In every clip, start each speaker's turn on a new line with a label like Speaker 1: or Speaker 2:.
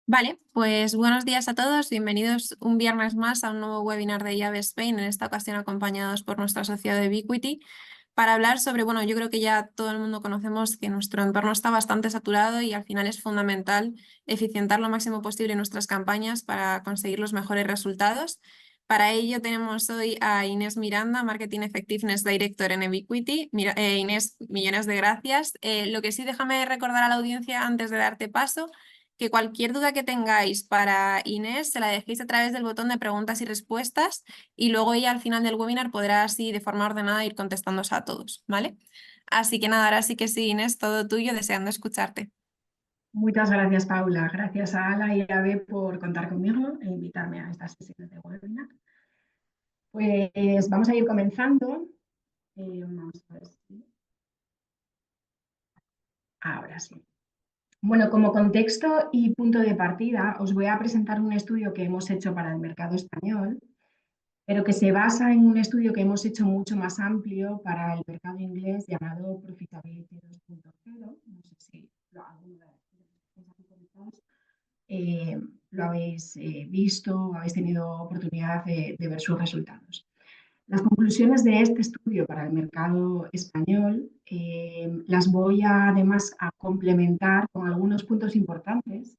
Speaker 1: Vale, pues buenos días a todos, bienvenidos un viernes más a un nuevo webinar de IAB Spain, en esta ocasión acompañados por nuestro asociado de Ubiquity, para hablar sobre, bueno, yo creo que ya todo el mundo conocemos que nuestro entorno está bastante saturado y al final es fundamental eficientar lo máximo posible nuestras campañas para conseguir los mejores resultados. Para ello tenemos hoy a Inés Miranda, Marketing Effectiveness Director en Ubiquity. Inés, millones de gracias. Lo que sí, déjame recordar a la audiencia antes de darte paso que cualquier duda que tengáis para Inés se la dejéis a través del botón de preguntas y respuestas y luego ella al final del webinar podrá así de forma ordenada ir contestándose a todos, ¿vale? Así que nada, ahora sí que sí, Inés, todo tuyo, deseando escucharte.
Speaker 2: Muchas gracias, Paula. Gracias a Ala y a B por contar conmigo e invitarme a estas sesiones de webinar. Pues vamos a ir comenzando. Vamos a ver si... Ahora sí. Bueno, como contexto y punto de partida, os voy a presentar un estudio que hemos hecho para el mercado español, pero que se basa en un estudio que hemos hecho mucho más amplio para el mercado inglés llamado Profitability 2.0. No sé si alguno de los lo habéis visto, habéis tenido oportunidad de ver sus resultados. Las conclusiones de este estudio para el mercado español las voy además a complementar con algunos puntos importantes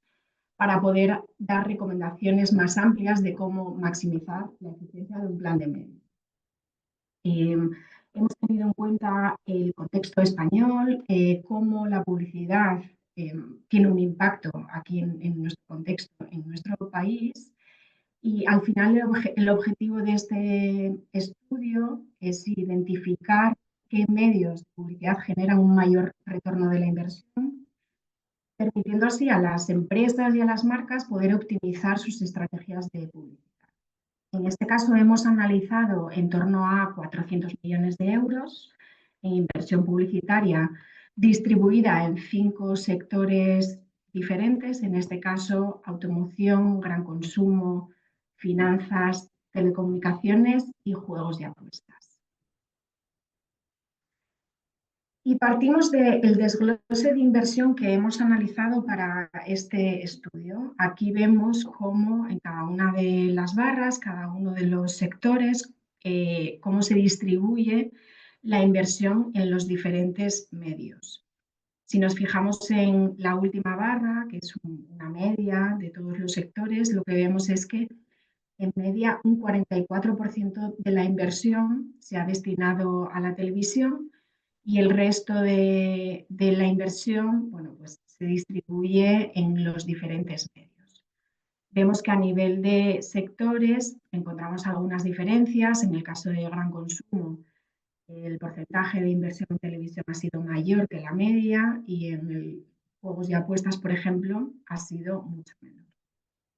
Speaker 2: para poder dar recomendaciones más amplias de cómo maximizar la eficiencia de un plan de medios. Hemos tenido en cuenta el contexto español, cómo la publicidad tiene un impacto aquí en nuestro contexto, en nuestro país. Y al final el objetivo de este estudio es identificar qué medios de publicidad generan un mayor retorno de la inversión, permitiendo así a las empresas y a las marcas poder optimizar sus estrategias de publicidad. En este caso hemos analizado en torno a 400 millones de euros en inversión publicitaria distribuida en 5 sectores diferentes, en este caso automoción, gran consumo, finanzas, telecomunicaciones y juegos de apuestas. Y partimos del desglose de inversión que hemos analizado para este estudio. Aquí vemos cómo en cada una de las barras, cada uno de los sectores, cómo se distribuye la inversión en los diferentes medios. Si nos fijamos en la última barra, que es una media de todos los sectores, lo que vemos es que en media un 44% de la inversión se ha destinado a la televisión y el resto de la inversión, bueno, pues se distribuye en los diferentes medios. Vemos que a nivel de sectores encontramos algunas diferencias. En el caso de gran consumo, el porcentaje de inversión en televisión ha sido mayor que la media y en el juegos y apuestas, por ejemplo, ha sido mucho menor.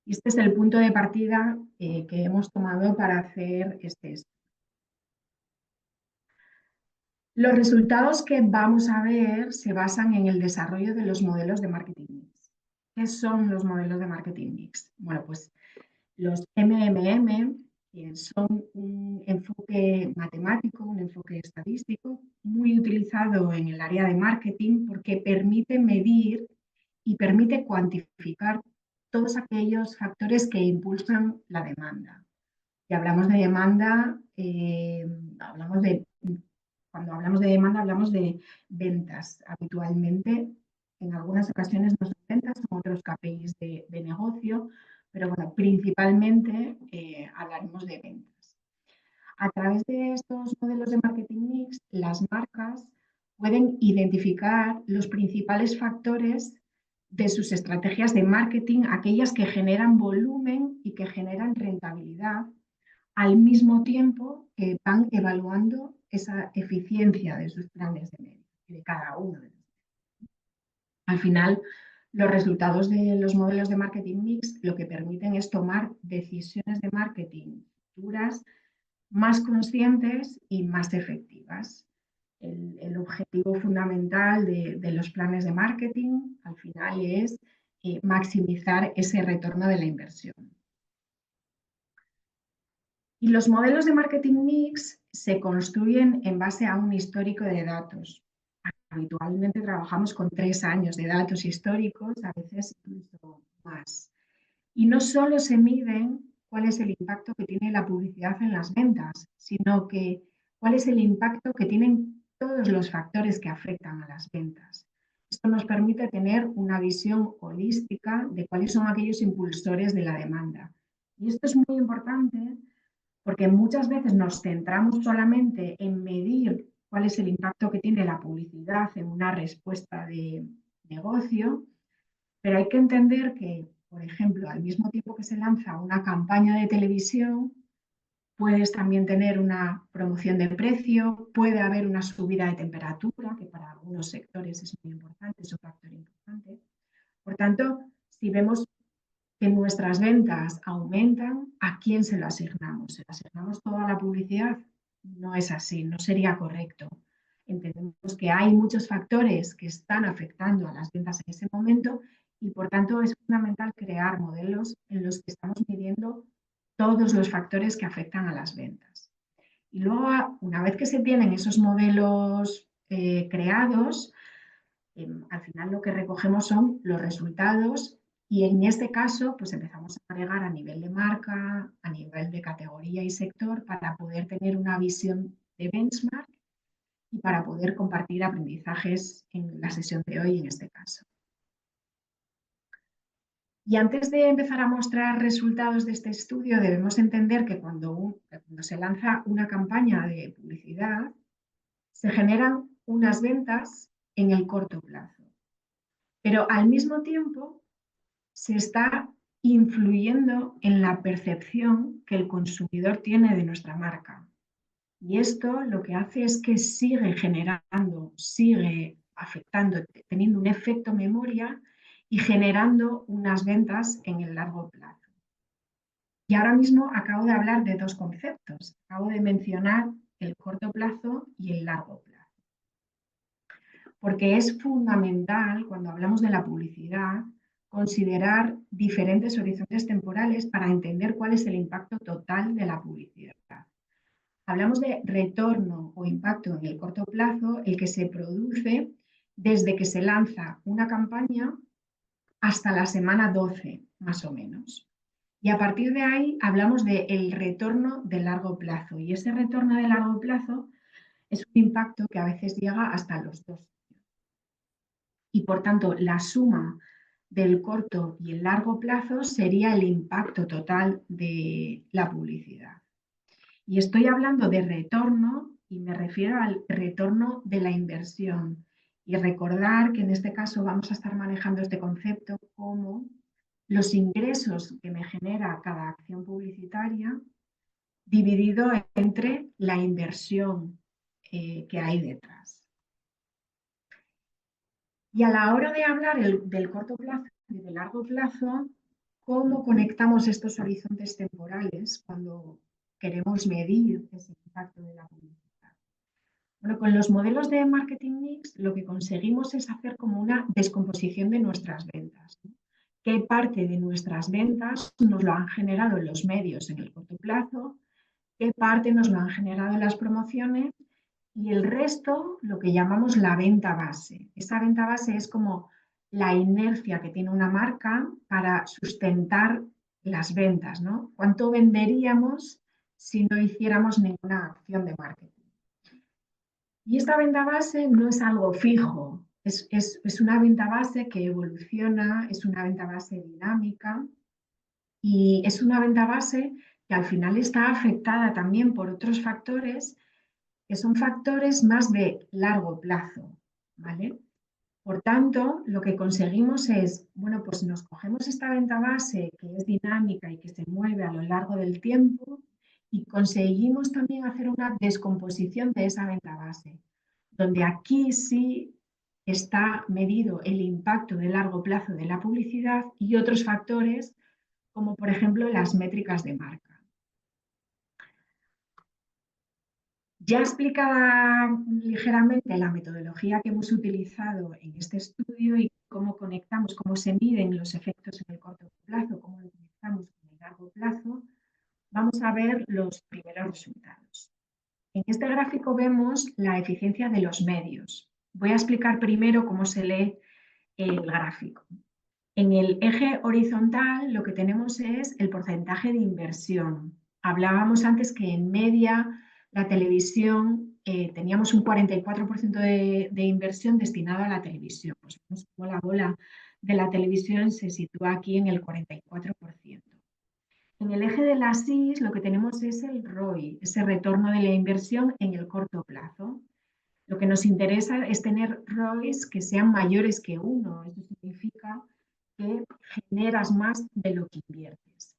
Speaker 2: Y este es el punto de partida que hemos tomado para hacer este estudio. Los resultados que vamos a ver se basan en el desarrollo de los modelos de marketing mix. ¿Qué son los modelos de marketing mix? Bueno, pues los MMM son un enfoque matemático, un enfoque estadístico muy utilizado en el área de marketing porque permite medir y permite cuantificar todos aquellos factores que impulsan la demanda. Y hablamos de demanda, cuando hablamos de demanda hablamos de ventas. Habitualmente, en algunas ocasiones no son ventas, son otros KPIs de negocio, pero bueno, principalmente hablaremos de ventas. A través de estos modelos de marketing mix, las marcas pueden identificar los principales factores de sus estrategias de marketing, aquellas que generan volumen y que generan rentabilidad, al mismo tiempo que van evaluando esa eficiencia de sus planes de medios y de cada uno de ellos. Al final, los resultados de los modelos de marketing mix lo que permiten es tomar decisiones de marketing futuras más conscientes y más efectivas. El objetivo fundamental de los planes de marketing al final es maximizar ese retorno de la inversión. Y los modelos de marketing mix se construyen en base a un histórico de datos. Habitualmente trabajamos con 3 años de datos históricos, a veces incluso más. Y no solo se miden cuál es el impacto que tiene la publicidad en las ventas, sino que cuál es el impacto que tienen todos los factores que afectan a las ventas. Esto nos permite tener una visión holística de cuáles son aquellos impulsores de la demanda. Y esto es muy importante porque muchas veces nos centramos solamente en medir cuál es el impacto que tiene la publicidad en una respuesta de negocio, pero hay que entender que, por ejemplo, al mismo tiempo que se lanza una campaña de televisión, puedes también tener una promoción de precio, puede haber una subida de temperatura, que para algunos sectores es muy importante, es un factor importante. Por tanto, si vemos que nuestras ventas aumentan, ¿a quién se lo asignamos? ¿Se lo asignamos toda la publicidad? No es así, no sería correcto. Entendemos que hay muchos factores que están afectando a las ventas en ese momento y por tanto es fundamental crear modelos en los que estamos midiendo todos los factores que afectan a las ventas. Y luego, una vez que se tienen esos modelos creados, al final lo que recogemos son los resultados y en este caso pues empezamos a agregar a nivel de marca, a nivel de categoría y sector para poder tener una visión de benchmark y para poder compartir aprendizajes en la sesión de hoy en este caso. Y antes de empezar a mostrar resultados de este estudio, debemos entender que cuando se lanza una campaña de publicidad, se generan unas ventas en el corto plazo. Pero al mismo tiempo se está influyendo en la percepción que el consumidor tiene de nuestra marca. Y esto lo que hace es que sigue generando, sigue afectando, teniendo un efecto memoria y generando unas ventas en el largo plazo. Y ahora mismo acabo de hablar de dos conceptos. Acabo de mencionar el corto plazo y el largo plazo. Porque es fundamental, cuando hablamos de la publicidad, considerar diferentes horizontes temporales para entender cuál es el impacto total de la publicidad. Hablamos de retorno o impacto en el corto plazo, el que se produce desde que se lanza una campaña hasta la semana 12, más o menos. Y a partir de ahí hablamos del retorno de largo plazo. Y ese retorno de largo plazo es un impacto que a veces llega hasta los 2 años. Y por tanto, la suma del corto y el largo plazo sería el impacto total de la publicidad. Y estoy hablando de retorno y me refiero al retorno de la inversión. Y recordar que en este caso vamos a estar manejando este concepto como los ingresos que me genera cada acción publicitaria dividido entre la inversión que hay detrás. Y a la hora de hablar del corto plazo y del largo plazo, ¿cómo conectamos estos horizontes temporales cuando queremos medir ese impacto de la publicidad? Bueno, con los modelos de marketing mix lo que conseguimos es hacer como una descomposición de nuestras ventas, ¿no? ¿Qué parte de nuestras ventas nos lo han generado los medios en el corto plazo? ¿Qué parte nos lo han generado las promociones? Y el resto, lo que llamamos la venta base. Esa venta base es como la inercia que tiene una marca para sustentar las ventas, ¿no? ¿Cuánto venderíamos si no hiciéramos ninguna acción de marketing? Y esta venta base no es algo fijo, es una venta base que evoluciona, es una venta base dinámica y es una venta base que al final está afectada también por otros factores que son factores más de largo plazo, ¿vale? Por tanto, lo que conseguimos es, bueno, pues nos cogemos esta venta base que es dinámica y que se mueve a lo largo del tiempo y conseguimos también hacer una descomposición de esa venta base, donde aquí sí está medido el impacto de largo plazo de la publicidad y otros factores como por ejemplo las métricas de marca. Ya explicaba ligeramente la metodología que hemos utilizado en este estudio y cómo conectamos, cómo se miden los efectos en el corto plazo, cómo lo utilizamos en el largo plazo. Vamos a ver los primeros resultados. En este gráfico vemos la eficiencia de los medios. Voy a explicar primero cómo se lee el gráfico. En el eje horizontal lo que tenemos es el porcentaje de inversión. Hablábamos antes que en media la televisión teníamos un 44% de inversión destinado a la televisión. Pues vemos cómo la bola de la televisión se sitúa aquí en el 44%. En el eje de las Is lo que tenemos es el ROI, ese retorno de la inversión en el corto plazo. Lo que nos interesa es tener ROIs que sean mayores que 1. Eso significa que generas más de lo que inviertes.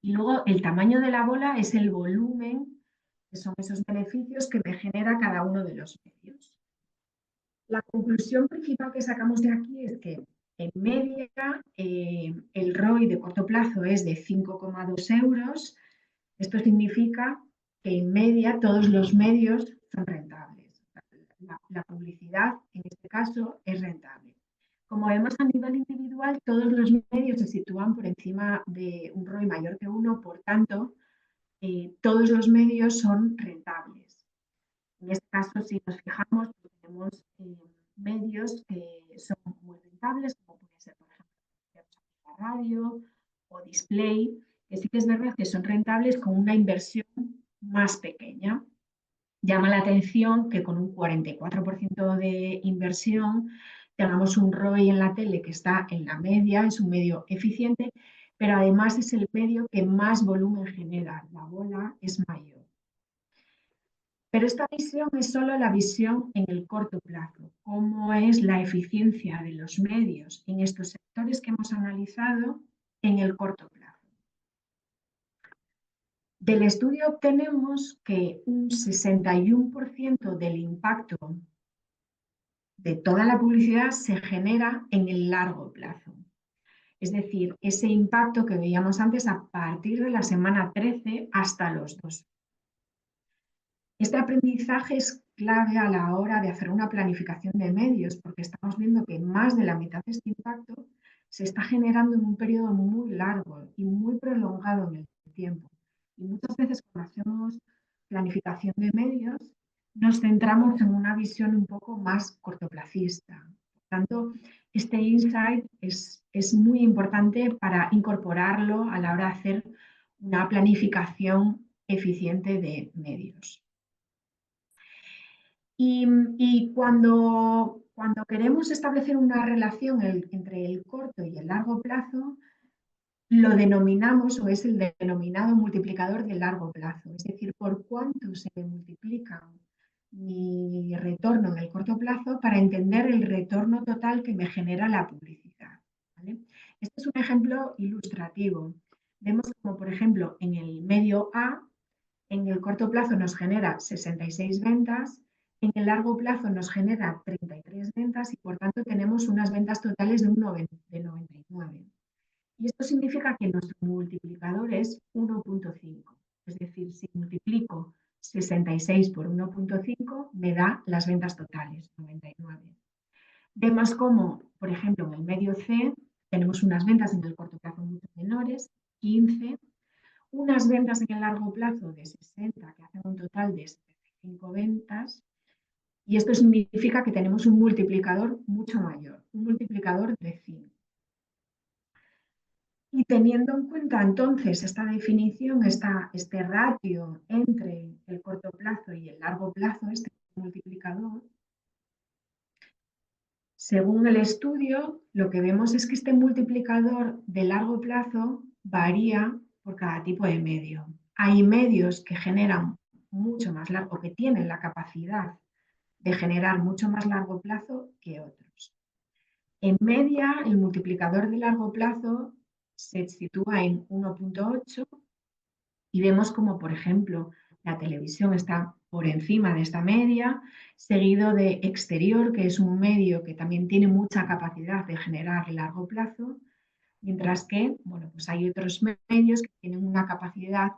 Speaker 2: Y luego el tamaño de la bola es el volumen, que son esos beneficios que me genera cada uno de los medios. La conclusión principal que sacamos de aquí es que en media el ROI de corto plazo es de 5,2 euros. Esto significa que en media todos los medios son rentables. La publicidad, en este caso, es rentable. Como vemos a nivel individual, todos los medios se sitúan por encima de un ROI mayor que 1, por tanto, todos los medios son rentables. En este caso, si nos fijamos, pues tenemos medios que son muy rentables, como puede ser, por ejemplo, la radio o display, que sí que es verdad que son rentables con una inversión más pequeña. Llama la atención que con un 44% de inversión tengamos un ROI en la tele que está en la media, es un medio eficiente, pero además es el medio que más volumen genera, la bola es mayor. Pero esta visión es solo la visión en el corto plazo. ¿Cómo es la eficiencia de los medios en estos sectores que hemos analizado en el corto plazo? Del estudio obtenemos que un 61% del impacto de toda la publicidad se genera en el largo plazo. Es decir, ese impacto que veíamos antes a partir de la semana 13 hasta los 2. Este aprendizaje es clave a la hora de hacer una planificación de medios, porque estamos viendo que más de la mitad de este impacto se está generando en un periodo muy largo y muy prolongado en el tiempo. Y muchas veces cuando hacemos planificación de medios, nos centramos en una visión un poco más cortoplacista. Por tanto, este insight es muy importante para incorporarlo a la hora de hacer una planificación eficiente de medios. Y cuando queremos establecer una relación entre el corto y el largo plazo, lo denominamos o es el denominado multiplicador de largo plazo, es decir, por cuánto se me multiplica mi retorno en el corto plazo para entender el retorno total que me genera la publicidad. ¿Vale? Este es un ejemplo ilustrativo. Vemos como, por ejemplo, en el medio A, en el corto plazo nos genera 66 ventas, en el largo plazo nos genera 33 ventas y por tanto tenemos unas ventas totales de 99. Y esto significa que nuestro multiplicador es 1,5. Es decir, si multiplico 66 por 1,5 me da las ventas totales, 99. Vemos como, por ejemplo, en el medio C tenemos unas ventas en el corto plazo mucho menores, 15, unas ventas en el largo plazo de 60, que hacen un total de 75 ventas, y esto significa que tenemos un multiplicador mucho mayor, un multiplicador de 5. Y teniendo en cuenta entonces esta definición, este ratio entre el corto plazo y el largo plazo, este multiplicador, según el estudio, lo que vemos es que este multiplicador de largo plazo varía por cada tipo de medio. Hay medios que generan mucho más largo, que tienen la capacidad de generar mucho más largo plazo que otros. En media, el multiplicador de largo plazo se sitúa en 1,8 y vemos como, por ejemplo, la televisión está por encima de esta media, seguido de exterior, que es un medio que también tiene mucha capacidad de generar largo plazo, mientras que, bueno, pues hay otros medios que tienen una capacidad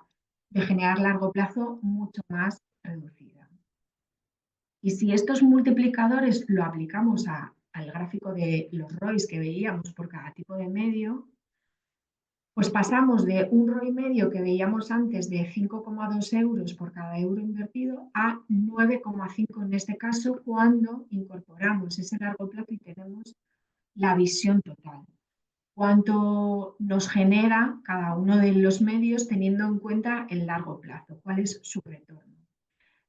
Speaker 2: de generar largo plazo mucho más reducida. Y si estos multiplicadores lo aplicamos al gráfico de los ROIs que veíamos por cada tipo de medio, pues pasamos de un ROI medio que veíamos antes de 5,2 euros por cada euro invertido a 9,5 en este caso cuando incorporamos ese largo plazo y tenemos la visión total. cuánto nos genera cada uno de los medios teniendo en cuenta el largo plazo, cuál es su retorno.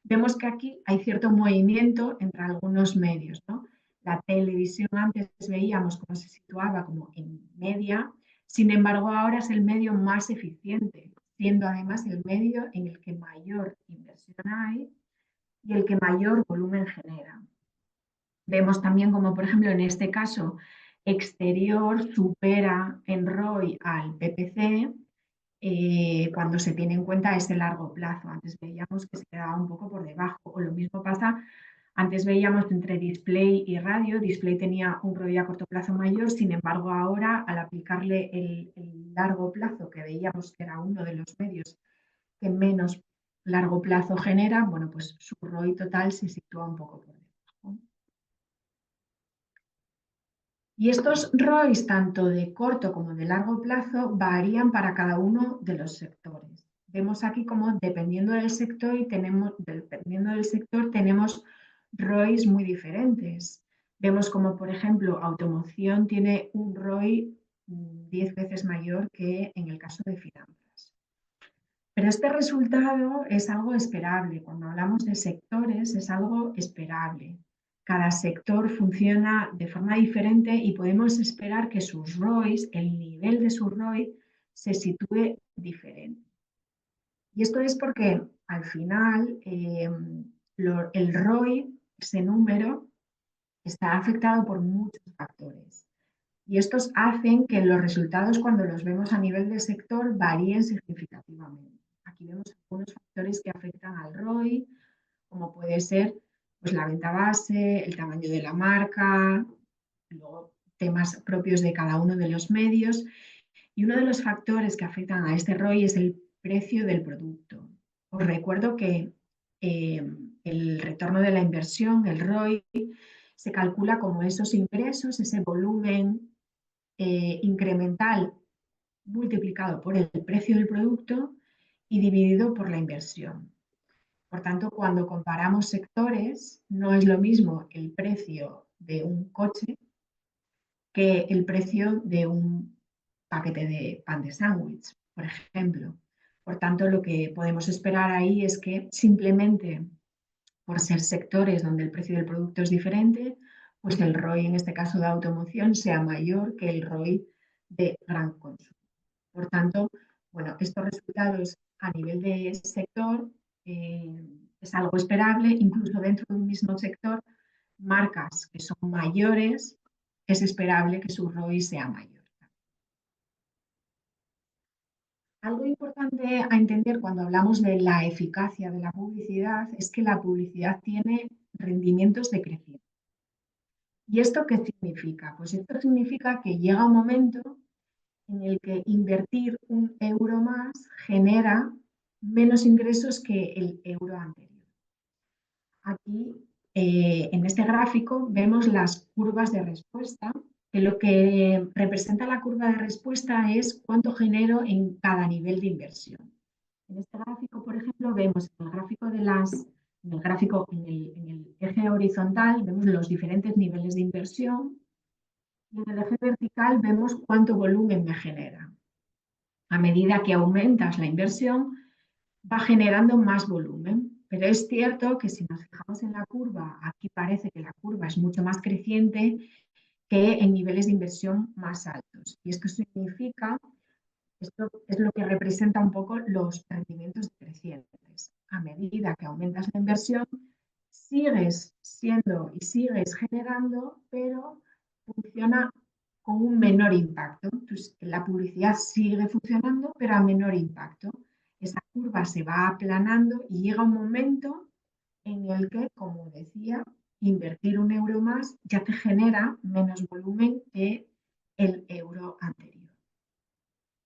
Speaker 2: Vemos que aquí hay cierto movimiento entre algunos medios, ¿no? La televisión antes veíamos cómo se situaba como en media, sin embargo ahora es el medio más eficiente, siendo además el medio en el que mayor inversión hay y el que mayor volumen genera. Vemos también como, por ejemplo, en este caso, exterior supera en ROI al PPC cuando se tiene en cuenta ese largo plazo. Antes veíamos que se quedaba un poco por debajo, o lo mismo pasa, antes veíamos entre display y radio, display tenía un ROI a corto plazo mayor, sin embargo ahora al aplicarle el largo plazo que veíamos que era uno de los medios que menos largo plazo genera, bueno, pues su ROI total se sitúa un poco por debajo. Y estos ROIs, tanto de corto como de largo plazo, varían para cada uno de los sectores. Vemos aquí como dependiendo del sector, tenemos ROIs muy diferentes. Vemos como, por ejemplo, automoción tiene un ROI 10 veces mayor que en el caso de finanzas. Pero este resultado es algo esperable. Cuando hablamos de sectores, es algo esperable. Cada sector funciona de forma diferente y podemos esperar que sus ROIs, el nivel de su ROI, se sitúe diferente. Y esto es porque al final el ROI, ese número, está afectado por muchos factores. Y estos hacen que los resultados, cuando los vemos a nivel de sector, varíen significativamente. Aquí vemos algunos factores que afectan al ROI, como puede ser pues, la venta base, el tamaño de la marca, luego temas propios de cada uno de los medios. Y uno de los factores que afectan a este ROI es el precio del producto. Os recuerdo que el retorno de la inversión, el ROI, se calcula como esos ingresos, ese volumen incremental multiplicado por el precio del producto y dividido por la inversión. Por tanto, cuando comparamos sectores, no es lo mismo el precio de un coche que el precio de un paquete de pan de sándwich, por ejemplo. Por tanto, lo que podemos esperar ahí es que simplemente por ser sectores donde el precio del producto es diferente, pues el ROI en este caso de automoción sea mayor que el ROI de gran consumo. Por tanto, bueno, estos resultados a nivel de sector es algo esperable, incluso dentro de un mismo sector, marcas que son mayores, es esperable que su ROI sea mayor. Algo importante a entender cuando hablamos de la eficacia de la publicidad es que la publicidad tiene rendimientos decrecientes. ¿Y esto qué significa? Pues esto significa que llega un momento en el que invertir un euro más genera menos ingresos que el euro anterior. Aquí, en este gráfico, vemos las curvas de respuesta, que lo que representa la curva de respuesta es cuánto genero en cada nivel de inversión. En este gráfico, por ejemplo, vemos en el gráfico en el eje horizontal, vemos los diferentes niveles de inversión y en el eje vertical vemos cuánto volumen me genera. A medida que aumentas la inversión, va generando más volumen. Pero es cierto que si nos fijamos en la curva, aquí parece que la curva es mucho más creciente que en niveles de inversión más altos. Y esto significa, esto es lo que representa un poco los rendimientos decrecientes. A medida que aumentas la inversión, sigues siendo y sigues generando, pero funciona con un menor impacto. Entonces, la publicidad sigue funcionando, pero a menor impacto. Esa curva se va aplanando y llega un momento en el que, como decía, invertir un euro más ya te genera menos volumen que el euro anterior.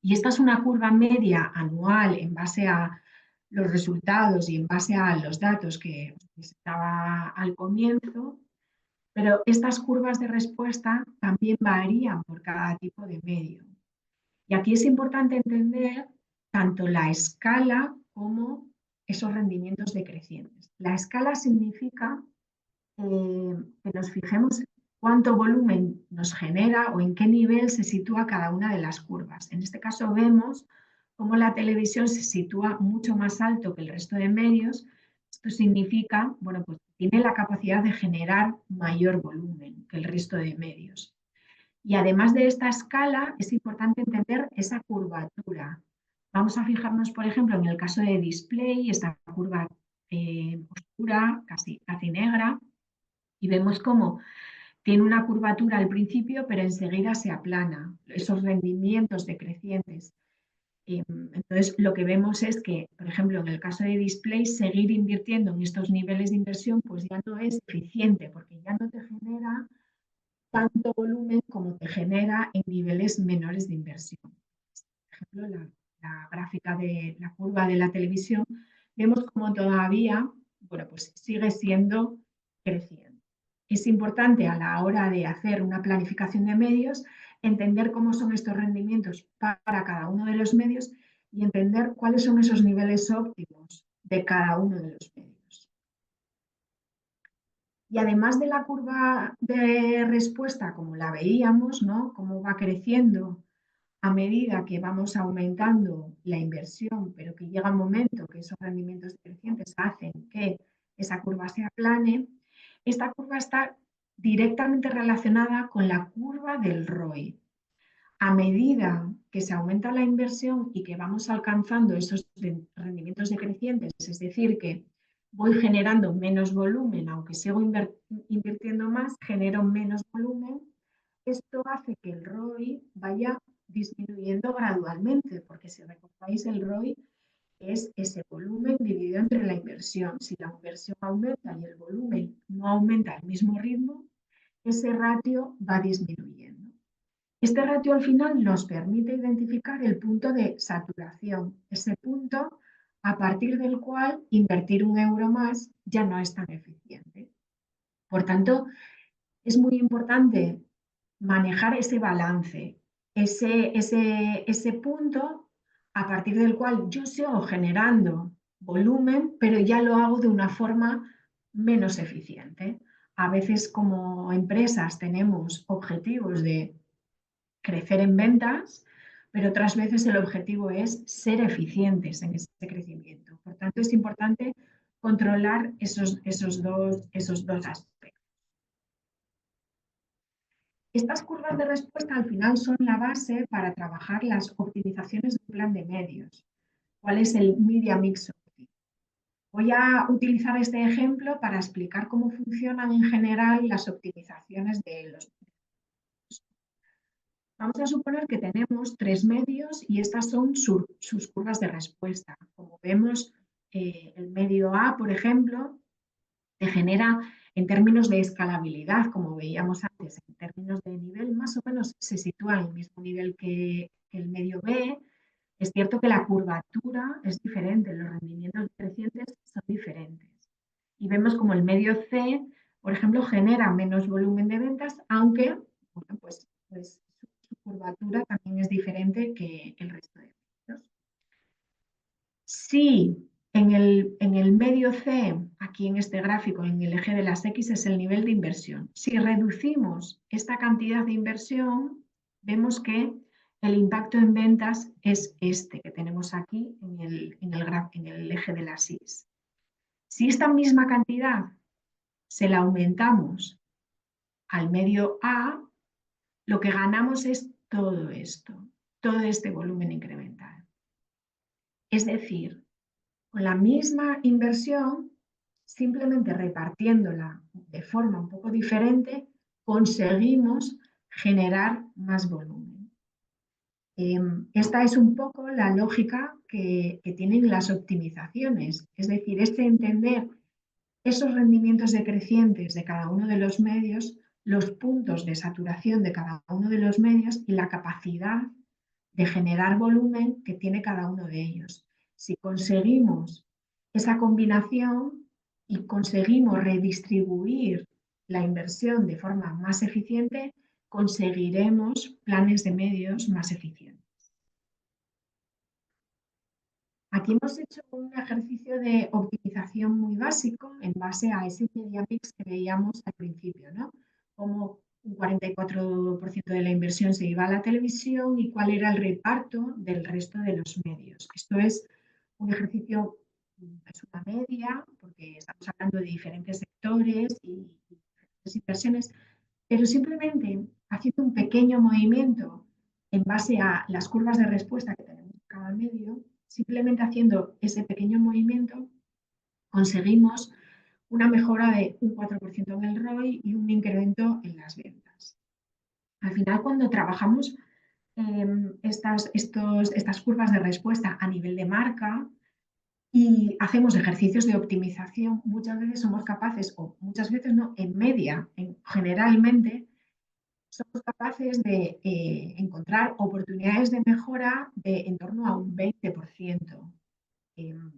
Speaker 2: Y esta es una curva media anual en base a los resultados y en base a los datos que estaba al comienzo, pero estas curvas de respuesta también varían por cada tipo de medio. Y aquí es importante entender tanto la escala como esos rendimientos decrecientes. La escala significa que nos fijemos cuánto volumen nos genera o en qué nivel se sitúa cada una de las curvas. En este caso vemos cómo la televisión se sitúa mucho más alto que el resto de medios. Esto significa, bueno, pues tiene la capacidad de generar mayor volumen que el resto de medios. Y además de esta escala, es importante entender esa curvatura. Vamos a fijarnos, por ejemplo, en el caso de display, esta curva oscura, casi negra, y vemos cómo tiene una curvatura al principio, pero enseguida se aplana, esos rendimientos decrecientes. Entonces, lo que vemos es que, por ejemplo, en el caso de display, seguir invirtiendo en estos niveles de inversión, pues ya no es eficiente, porque ya no te genera tanto volumen como te genera en niveles menores de inversión. Por ejemplo, la gráfica de la curva de la televisión, vemos como todavía, bueno, pues sigue siendo creciente. Es importante a la hora de hacer una planificación de medios entender cómo son estos rendimientos para cada uno de los medios y entender cuáles son esos niveles óptimos de cada uno de los medios. Y además de la curva de respuesta, como la veíamos, ¿no? Cómo va creciendo a medida que vamos aumentando la inversión, pero que llega un momento que esos rendimientos crecientes hacen que esa curva se aplane, esta curva está directamente relacionada con la curva del ROI. A medida que se aumenta la inversión y que vamos alcanzando esos rendimientos decrecientes, es decir, que voy generando menos volumen, aunque sigo invirtiendo más, genero menos volumen, esto hace que el ROI vaya disminuyendo gradualmente, porque si recordáis el ROI es ese volumen dividido entre la inversión. Si la inversión aumenta y el volumen no aumenta al mismo ritmo, ese ratio va disminuyendo. Este ratio al final nos permite identificar el punto de saturación, ese punto a partir del cual invertir un euro más ya no es tan eficiente. Por tanto, es muy importante manejar ese balance, ese punto a partir del cual yo sigo generando volumen, pero ya lo hago de una forma menos eficiente. A veces como empresas tenemos objetivos de crecer en ventas, pero otras veces el objetivo es ser eficientes en ese crecimiento. Por tanto, es importante controlar esos dos aspectos. Estas curvas de respuesta al final son la base para trabajar las optimizaciones de un plan de medios. ¿Cuál es el Media Mix Optim? Voy a utilizar este ejemplo para explicar cómo funcionan en general las optimizaciones de los medios. Vamos a suponer que tenemos 3 medios y estas son sus curvas de respuesta. Como vemos, el medio A, por ejemplo, te genera en términos de escalabilidad, como veíamos antes, en términos de nivel, más o menos se sitúa en el mismo nivel que el medio B. Es cierto que la curvatura es diferente, los rendimientos crecientes son diferentes. Y vemos como el medio C, por ejemplo, genera menos volumen de ventas, aunque bueno, pues su curvatura también es diferente que el resto de medios. Si en el medio C, aquí en este gráfico, en el eje de las X, es el nivel de inversión. Si reducimos esta cantidad de inversión, vemos que el impacto en ventas es este que tenemos aquí en el eje de las Y. Si esta misma cantidad se la aumentamos al medio A, lo que ganamos es todo esto, todo este volumen incremental. Es decir, con la misma inversión, simplemente repartiéndola de forma un poco diferente, conseguimos generar más volumen. Esta es un poco la lógica que tienen las optimizaciones, es decir, entender esos rendimientos decrecientes de cada uno de los medios, los puntos de saturación de cada uno de los medios y la capacidad de generar volumen que tiene cada uno de ellos. Si conseguimos esa combinación y conseguimos redistribuir la inversión de forma más eficiente, conseguiremos planes de medios más eficientes. Aquí hemos hecho un ejercicio de optimización muy básico en base a ese media mix que veíamos al principio, ¿no? Cómo un 44% de la inversión se iba a la televisión y cuál era el reparto del resto de los medios. Esto es un ejercicio, es una media, porque estamos hablando de diferentes sectores y diferentes inversiones, pero simplemente haciendo un pequeño movimiento en base a las curvas de respuesta que tenemos en cada medio, simplemente haciendo ese pequeño movimiento, conseguimos una mejora de un 4% en el ROI y un incremento en las ventas. Al final, cuando trabajamos estas curvas de respuesta a nivel de marca y hacemos ejercicios de optimización, muchas veces somos capaces, o muchas veces no, en media, generalmente, somos capaces de encontrar oportunidades de mejora de en torno a un 20%.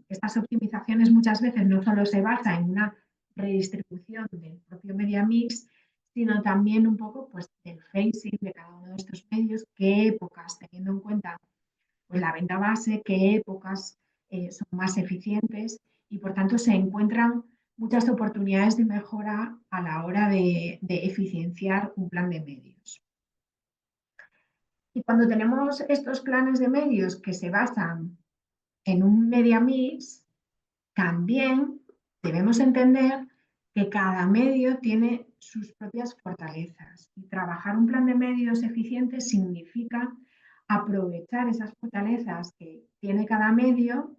Speaker 2: Estas optimizaciones muchas veces no solo se basan en una redistribución del propio media mix, sino también un poco pues, del facing de cada uno de estos medios, qué épocas, teniendo en cuenta pues, la venta base, qué épocas son más eficientes y por tanto se encuentran muchas oportunidades de mejora a la hora de eficienciar un plan de medios. Y cuando tenemos estos planes de medios que se basan en un media mix, también debemos entender que cada medio tiene sus propias fortalezas y trabajar un plan de medios eficiente significa aprovechar esas fortalezas que tiene cada medio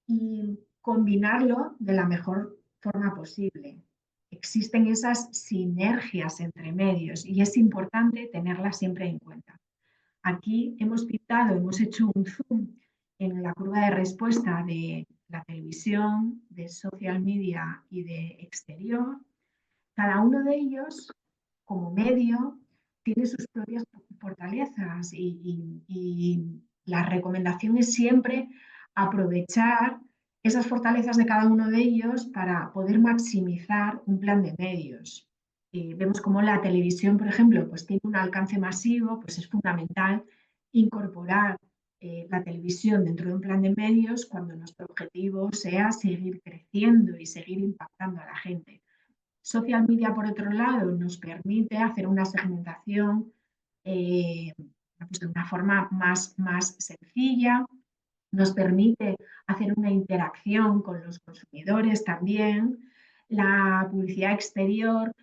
Speaker 2: y combinarlo de la mejor forma posible. Existen esas sinergias entre medios y es importante tenerlas siempre en cuenta. Aquí hemos pintado, hemos hecho un zoom en la curva de respuesta de la televisión, de social media y de exterior. Cada uno de ellos, como medio, tiene sus propias fortalezas y la recomendación es siempre aprovechar esas fortalezas de cada uno de ellos para poder maximizar un plan de medios. Vemos como la televisión, por ejemplo, pues tiene un alcance masivo, pues es fundamental incorporar la televisión dentro de un plan de medios cuando nuestro objetivo sea seguir creciendo y seguir impactando a la gente. Social media, por otro lado, nos permite hacer una segmentación pues de una forma más sencilla, nos permite hacer una interacción con los consumidores también. La publicidad exterior,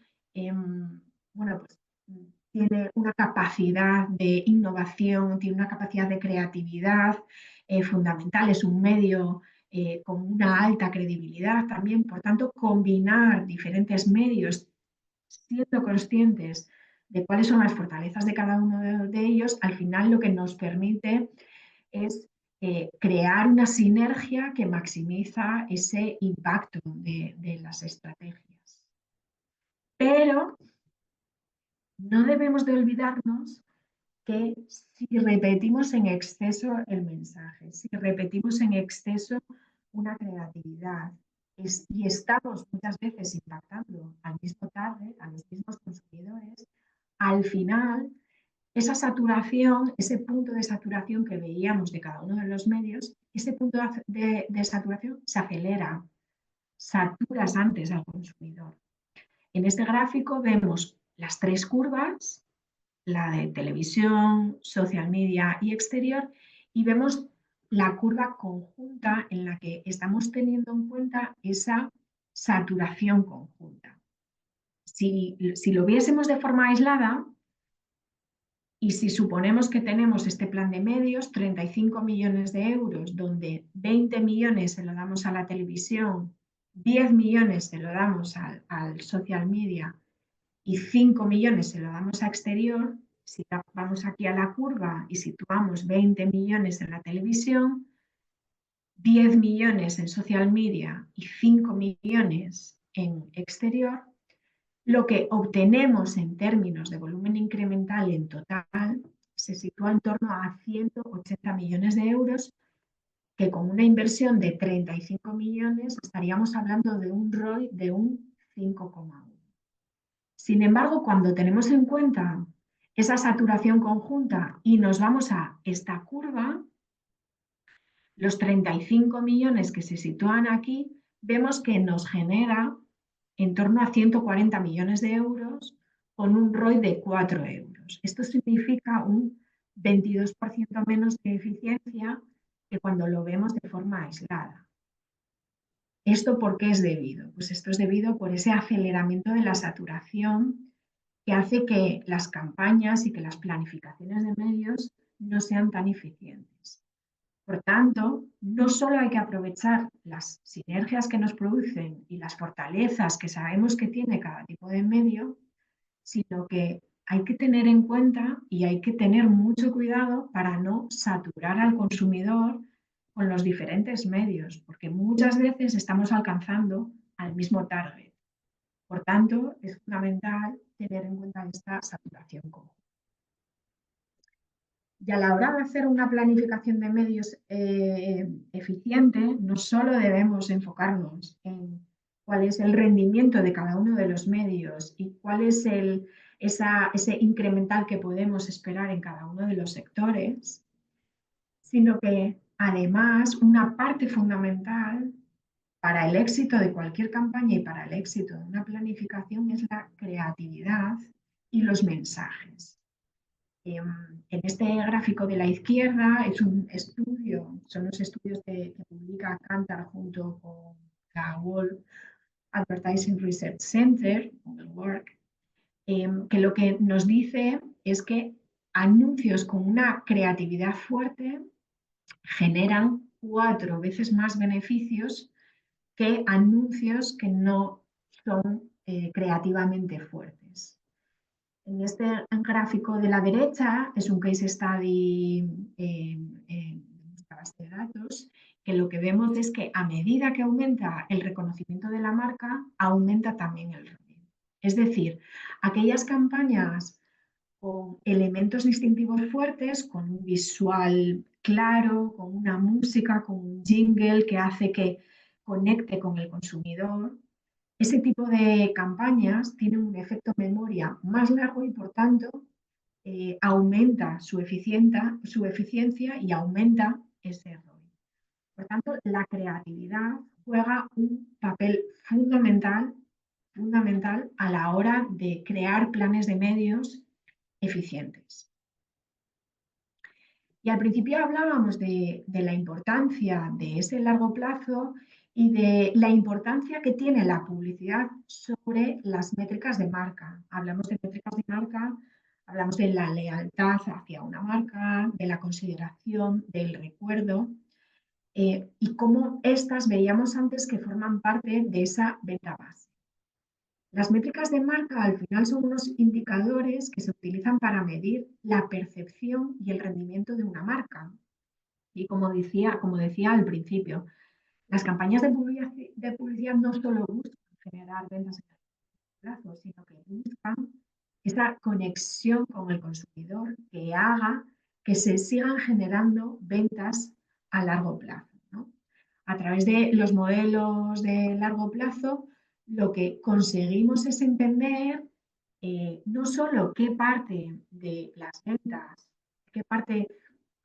Speaker 2: bueno, pues tiene una capacidad de innovación, tiene una capacidad de creatividad fundamental, es un medio con una alta credibilidad también. Por tanto, combinar diferentes medios siendo conscientes de cuáles son las fortalezas de cada uno de ellos, al final lo que nos permite es crear una sinergia que maximiza ese impacto de las estrategias. Pero no debemos de olvidarnos que si repetimos en exceso el mensaje, si repetimos en exceso una creatividad y estamos muchas veces impactando al mismo target, a los mismos consumidores, al final esa saturación, ese punto de saturación que veíamos de cada uno de los medios, ese punto de saturación se acelera, saturas antes al consumidor. En este gráfico vemos las tres curvas, la de televisión, social media y exterior, y vemos la curva conjunta en la que estamos teniendo en cuenta esa saturación conjunta. Si lo viésemos de forma aislada, y si suponemos que tenemos este plan de medios, 35 millones de euros, donde 20 millones se lo damos a la televisión, 10 millones se lo damos al social media y 5 millones se lo damos a exterior, si vamos aquí a la curva y situamos 20 millones en la televisión, 10 millones en social media y 5 millones en exterior, lo que obtenemos en términos de volumen incremental en total se sitúa en torno a 180 millones de euros, que con una inversión de 35 millones estaríamos hablando de un ROI de un 5,1. Sin embargo, cuando tenemos en cuenta esa saturación conjunta y nos vamos a esta curva, los 35 millones que se sitúan aquí, vemos que nos genera en torno a 140 millones de euros con un ROI de 4 euros. Esto significa un 22% menos de eficiencia que cuando lo vemos de forma aislada. ¿Esto por qué es debido? Pues esto es debido por ese aceleramiento de la saturación que hace que las campañas y que las planificaciones de medios no sean tan eficientes. Por tanto, no solo hay que aprovechar las sinergias que nos producen y las fortalezas que sabemos que tiene cada tipo de medio, sino que hay que tener en cuenta y hay que tener mucho cuidado para no saturar al consumidor con los diferentes medios, porque muchas veces estamos alcanzando al mismo target. Por tanto, es fundamental tener en cuenta esta saturación común. Y a la hora de hacer una planificación de medios eficiente, no solo debemos enfocarnos en cuál es el rendimiento de cada uno de los medios y cuál es ese incremental que podemos esperar en cada uno de los sectores, sino que además una parte fundamental para el éxito de cualquier campaña y para el éxito de una planificación es la creatividad y los mensajes. En este gráfico de la izquierda es un estudio, son los estudios que publica Kantar junto con la World Advertising Research Center, Work, que lo que nos dice es que anuncios con una creatividad fuerte generan 4 veces más beneficios que anuncios que no son creativamente fuertes. En este gráfico de la derecha es un case study de nuestra base de datos, que lo que vemos es que a medida que aumenta el reconocimiento de la marca, aumenta también el ROI. Es decir, aquellas campañas con elementos distintivos fuertes, con un visual claro, con una música, con un jingle que hace que conecte con el consumidor, ese tipo de campañas tienen un efecto memoria más largo y, por tanto, aumenta su eficiencia y aumenta ese ROI. Por tanto, la creatividad juega un papel fundamental a la hora de crear planes de medios eficientes. Y al principio hablábamos de la importancia de ese largo plazo y de la importancia que tiene la publicidad sobre las métricas de marca. Hablamos de métricas de marca, hablamos de la lealtad hacia una marca, de la consideración, del recuerdo, y cómo estas veíamos antes que forman parte de esa venta base. Las métricas de marca al final son unos indicadores que se utilizan para medir la percepción y el rendimiento de una marca. Y como decía al principio, las campañas de publicidad no solo buscan generar ventas en el plazo, sino que buscan esa conexión con el consumidor que haga que se sigan generando ventas a largo plazo, ¿no? A través de los modelos de largo plazo, lo que conseguimos es entender no solo qué parte de las ventas, qué parte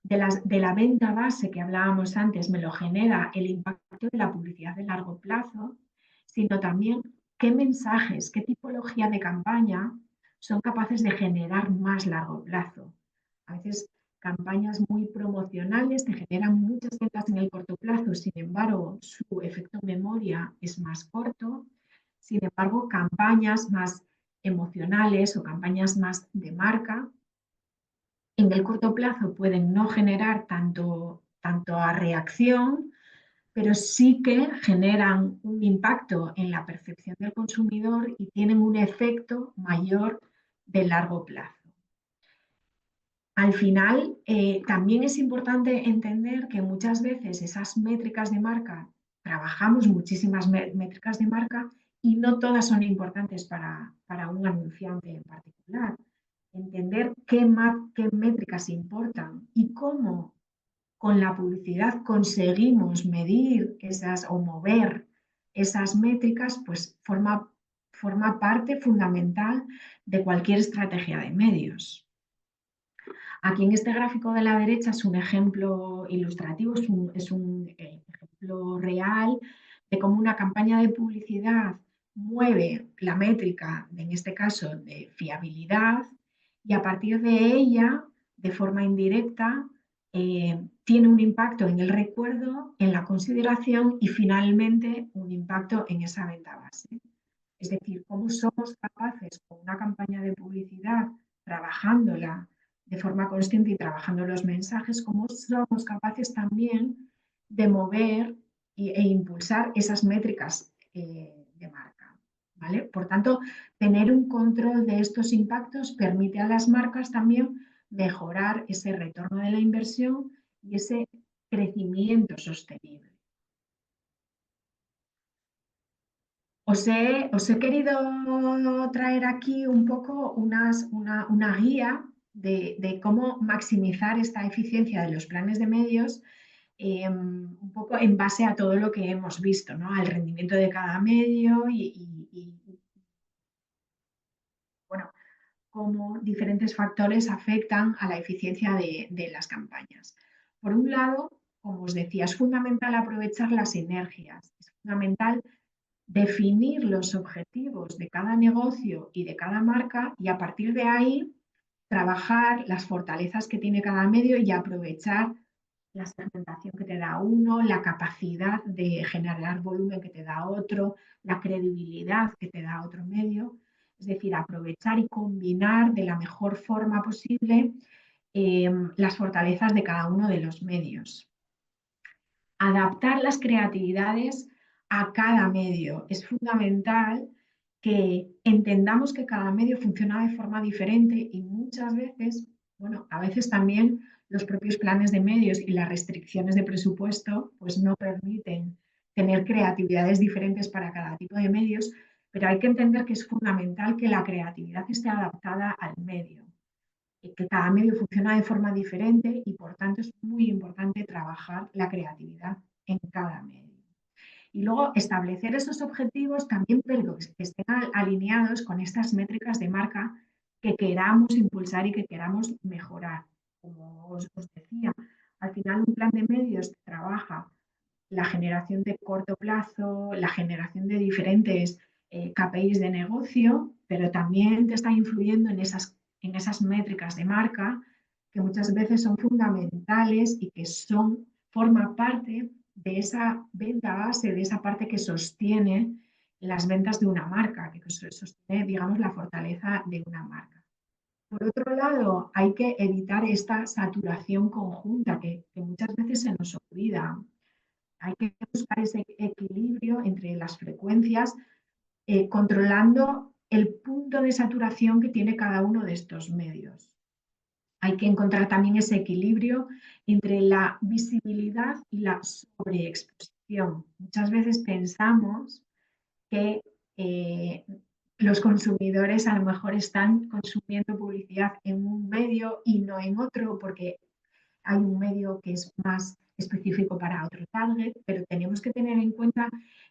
Speaker 2: de la venta base que hablábamos antes me lo genera el impacto de la publicidad de largo plazo, sino también qué mensajes, qué tipología de campaña son capaces de generar más largo plazo. A veces campañas muy promocionales te generan muchas ventas en el corto plazo, sin embargo, su efecto memoria es más corto. Sin embargo, campañas más emocionales o campañas más de marca, en el corto plazo pueden no generar tanto a reacción, pero sí que generan un impacto en la percepción del consumidor y tienen un efecto mayor de largo plazo. Al final, también es importante entender que muchas veces esas métricas de marca, trabajamos muchísimas métricas de marca y no todas son importantes para un anunciante en particular. Entender qué métricas importan y cómo con la publicidad conseguimos medir o mover esas métricas, pues forma parte fundamental de cualquier estrategia de medios. Aquí en este gráfico de la derecha es un ejemplo ilustrativo, es un ejemplo real de cómo una campaña de publicidad mueve la métrica, en este caso de fiabilidad, y a partir de ella, de forma indirecta, tiene un impacto en el recuerdo, en la consideración y finalmente un impacto en esa venta base. Es decir, cómo somos capaces con una campaña de publicidad, trabajándola de forma consciente y trabajando los mensajes, cómo somos capaces también de mover e impulsar esas métricas de marca. ¿Vale? Por tanto, tener un control de estos impactos permite a las marcas también mejorar ese retorno de la inversión y ese crecimiento sostenible. Os he querido traer aquí un poco una guía de cómo maximizar esta eficiencia de los planes de medios, un poco en base a todo lo que hemos visto, ¿no? Al rendimiento de cada medio y, bueno, cómo diferentes factores afectan a la eficiencia de las campañas. Por un lado, como os decía, es fundamental aprovechar las sinergias, es fundamental definir los objetivos de cada negocio y de cada marca y a partir de ahí trabajar las fortalezas que tiene cada medio y aprovechar la segmentación que te da uno, la capacidad de generar volumen que te da otro, la credibilidad que te da otro medio. Es decir, aprovechar y combinar de la mejor forma posible las fortalezas de cada uno de los medios. Adaptar las creatividades a cada medio. Es fundamental que entendamos que cada medio funciona de forma diferente y muchas veces, bueno, a veces también los propios planes de medios y las restricciones de presupuesto pues no permiten tener creatividades diferentes para cada tipo de medios, pero hay que entender que es fundamental que la creatividad esté adaptada al medio, que cada medio funciona de forma diferente y por tanto es muy importante trabajar la creatividad en cada medio. Y luego establecer esos objetivos también, pero que estén alineados con estas métricas de marca que queramos impulsar y que queramos mejorar. Como os decía, al final un plan de medios trabaja la generación de corto plazo, la generación de diferentes KPIs de negocio, pero también te está influyendo en esas métricas de marca que muchas veces son fundamentales y que forma parte de esa venta base, de esa parte que sostiene las ventas de una marca, que sostiene, digamos, la fortaleza de una marca. Por otro lado, hay que evitar esta saturación conjunta que muchas veces se nos olvida. Hay que buscar ese equilibrio entre las frecuencias, controlando el punto de saturación que tiene cada uno de estos medios. Hay que encontrar también ese equilibrio entre la visibilidad y la sobreexposición. Muchas veces pensamos que los consumidores a lo mejor están consumiendo publicidad en un medio y no en otro, porque hay un medio que es más específico para otro target, pero tenemos que tener en cuenta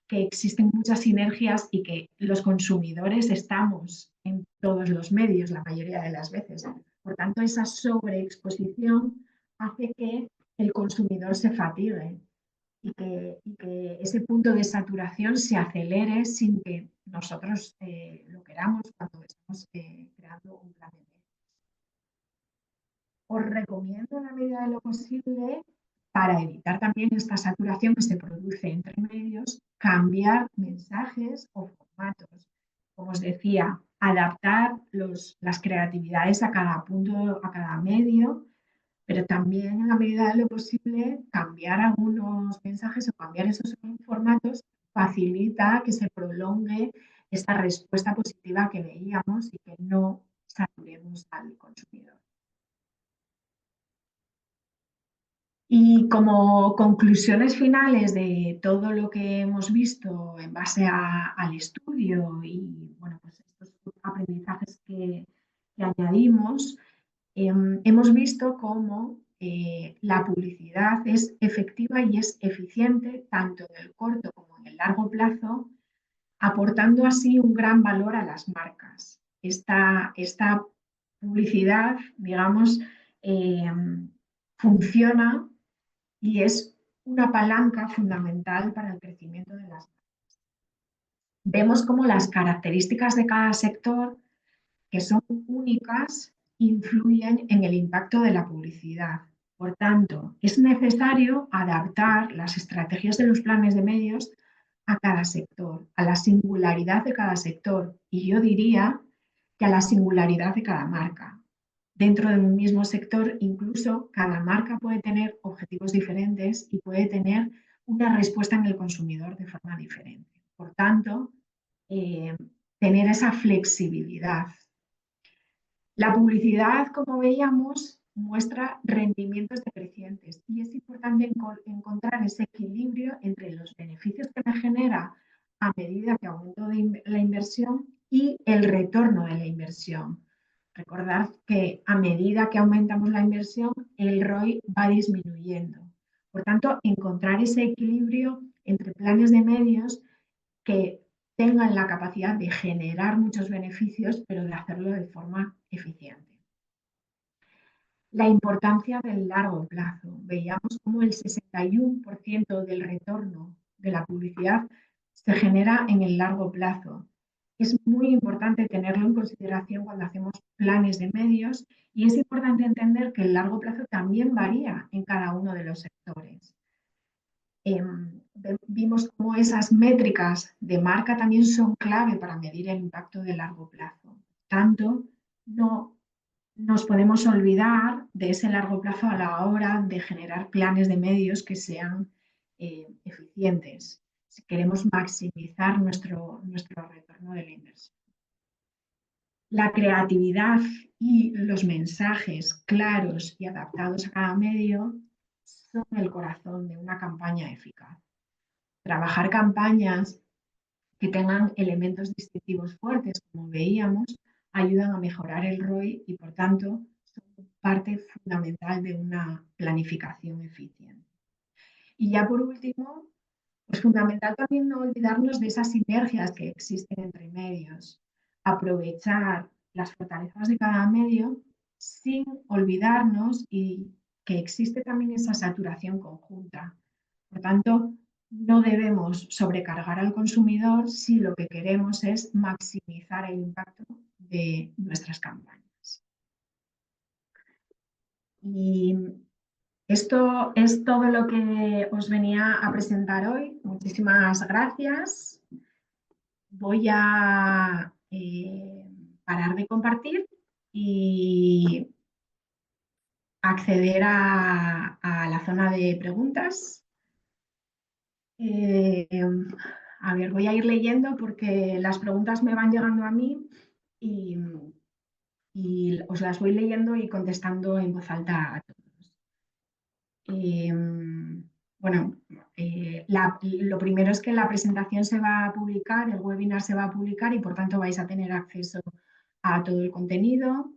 Speaker 2: que existen muchas sinergias y que los consumidores estamos en todos los medios la mayoría de las veces. Por tanto, esa sobreexposición hace que el consumidor se fatigue y que ese punto de saturación se acelere sin que nosotros lo queramos cuando estamos creando un plan de medios. Os recomiendo en la medida de lo posible, para evitar también esta saturación que se produce entre medios, cambiar mensajes o formatos. Como os decía, adaptar las creatividades a cada punto, a cada medio, pero también en la medida de lo posible cambiar algunos mensajes o cambiar esos formatos facilita que se prolongue esta respuesta positiva que veíamos y que no saturemos al consumidor. Y como conclusiones finales de todo lo que hemos visto en base al estudio y bueno, pues estos aprendizajes que añadimos, hemos visto cómo la publicidad es efectiva y es eficiente tanto en el corto como en el largo plazo, aportando así un gran valor a las marcas. Esta publicidad, digamos, eh, funciona y es una palanca fundamental para el crecimiento de las marcas. vemos cómo las características de cada sector, que son únicas, influyen en el impacto de la publicidad. Por tanto, es necesario adaptar las estrategias de los planes de medios a cada sector, a la singularidad de cada sector y yo diría que a la singularidad de cada marca. Dentro de un mismo sector, incluso cada marca puede tener objetivos diferentes y puede tener una respuesta en el consumidor de forma diferente. Por tanto, eh, tener esa flexibilidad. La publicidad, como veíamos, muestra rendimientos decrecientes y es importante encontrar ese equilibrio entre los beneficios que me genera a medida que aumento la inversión y el retorno de la inversión. Recordad que a medida que aumentamos la inversión, el ROI va disminuyendo. Por tanto, encontrar ese equilibrio entre planes de medios que tengan la capacidad de generar muchos beneficios, pero de hacerlo de forma eficiente. La importancia del largo plazo. Veíamos cómo el 61% del retorno de la publicidad se genera en el largo plazo. Es muy importante tenerlo en consideración cuando hacemos planes de medios y es importante entender que el largo plazo también varía en cada uno de los sectores. Vimos cómo esas métricas de marca también son clave para medir el impacto de largo plazo. Tanto, no nos podemos olvidar de ese largo plazo a la hora de generar planes de medios que sean eficientes, si queremos maximizar nuestro retorno de la inversión. La creatividad y los mensajes claros y adaptados a cada medio son el corazón de una campaña eficaz. Trabajar campañas que tengan elementos distintivos fuertes, como veíamos, ayudan a mejorar el ROI y, por tanto, son parte fundamental de una planificación eficiente. Y ya por último, es fundamental también no olvidarnos de esas sinergias que existen entre medios, aprovechar las fortalezas de cada medio sin olvidarnos y que existe también esa saturación conjunta. Por tanto, no debemos sobrecargar al consumidor si lo que queremos es maximizar el impacto de nuestras campañas. Y esto es todo lo que os venía a presentar hoy. Muchísimas gracias. Voy a parar de compartir y acceder a la zona de preguntas. A ver, voy a ir leyendo porque las preguntas me van llegando a mí y, y os las voy leyendo y contestando en voz alta a todos. Bueno, lo primero es que la presentación se va a publicar, el webinar se va a publicar y por tanto vais a tener acceso a todo el contenido.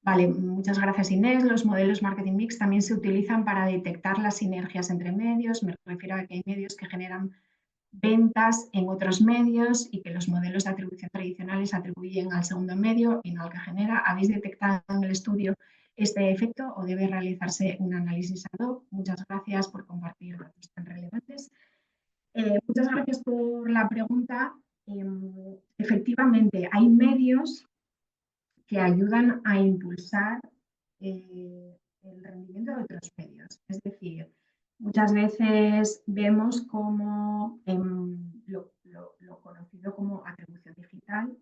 Speaker 2: Vale, muchas gracias Inés. Los modelos Marketing Mix también se utilizan para detectar las sinergias entre medios. Me refiero a que hay medios que generan ventas en otros medios y que los modelos de atribución tradicionales atribuyen al segundo medio y no al que genera. ¿Habéis detectado en el estudio este efecto o debe realizarse un análisis ad hoc? Muchas gracias por compartir datos tan relevantes. Muchas gracias por la pregunta. Efectivamente, hay medios que ayudan a impulsar el rendimiento de otros medios. Es decir, muchas veces vemos como lo conocido como atribución digital